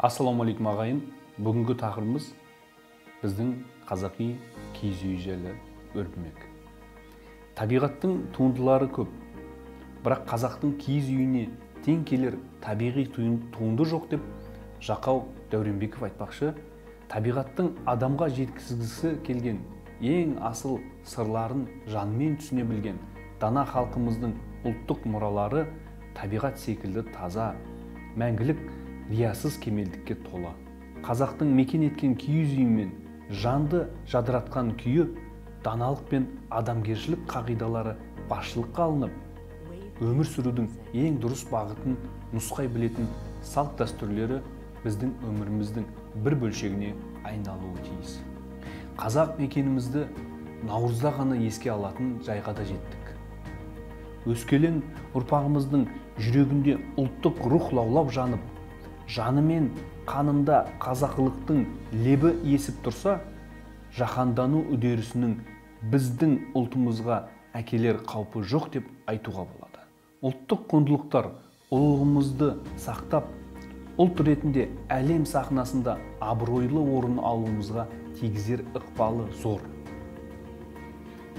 Ассалаумағалейкум ағайын. Бүгінгі тақырыбымыз біздің қазақи киіз үй жайлы өрбімек. Табиғаттың туындылары көп, бірақ қазақтың киіз үйіне тең келер табиғи туынды жоқ деп Жақау Дәуренбеков айтпақшы, табиғаттың адамға жеткізгісі келген ең асыл сырларын жанымен түсіне білген дана халқымыздың ұлттық мұралары табиғат секілді таза, мәңгілік, риясыз кемелдікке толы. Қазақтың мекен еткен киіз үйімен жанды жадыратқан күйі даналық пен адамгершілік қағидалары басшылыққа алынып, өмір сүрудің ең дұрыс бағытын нұсқай білетін салт дәстүрлері біздің өміріміздің бір бөлшегіне айналуы тиіс. Қазақ мекенімізді наурызда ғана еске алатын жайға да жеттік. Өскелең ұрпағымыздың жүрегінде ұлттық рух лаулап жанып, жаны мен қанында қазақылықтың лебі есіп тұрса, жаһандану үдерісінің біздің ұлтымызға әкелер қаупі жоқ деп айтуға болады. Ұлттық құндылықтар ұлылығымызды сақтап, ұлт ретінде әлем сахнасында абыройлы орын алуымызға тигізер ықпалы зор.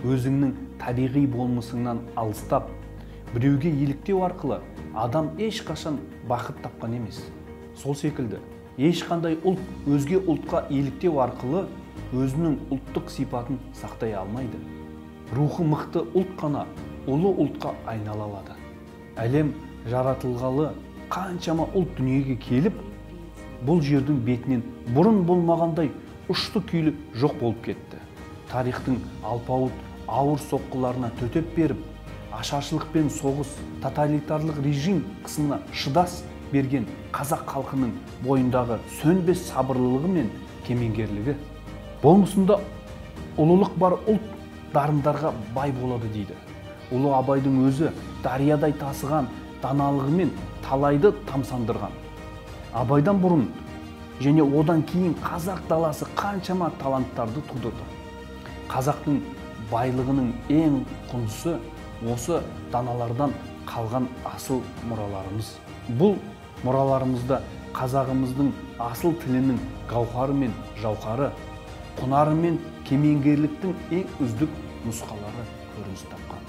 Өзіңнің табиғи болмысыңнан алыстап, біреуге еліктеу арқылы адам ешқашан бақыт тапқан емес. Сол секілді, ешқандай ұлт өзге ұлтқа еліктеу арқылы өзінің ұлттық сипатын сақтай алмайды. Рухы мықты ұлт қана ұлы ұлтқа айнала алады. Әлем жаратылғалы қаншама ұлт дүниеге келіп, бұл жердің бетінен бұрын болмағандай ұшты күйлі жоқ болып кетті. Тарихтың алпауыт ауыр соққыларына төтеп беріп, ашаршылық пен соғыс, тоталитарлық режим қысымына шыдас берген қазақ халқының бойындағы сөнбес сабырлылығы мен кемеңгерлігі. Болмысында ұлылық бар ұлт дарындарға бай болады дейді. Ұлы Абайдың өзі дариядай тасыған даналығымен талайды тамсандырған. Абайдан бұрын және одан кейін қазақ даласы қаншама таланттарды тудырды. Қазақтың байлығының ең құндысы осы даналардан қалған асыл мұраларымыз. Бұл мұраларымызда қазағымыздың асыл тілінің гауһары мен жауһары, құнары мен кемеңгерліктің ең үздік нұсқалары көрініс тапқан.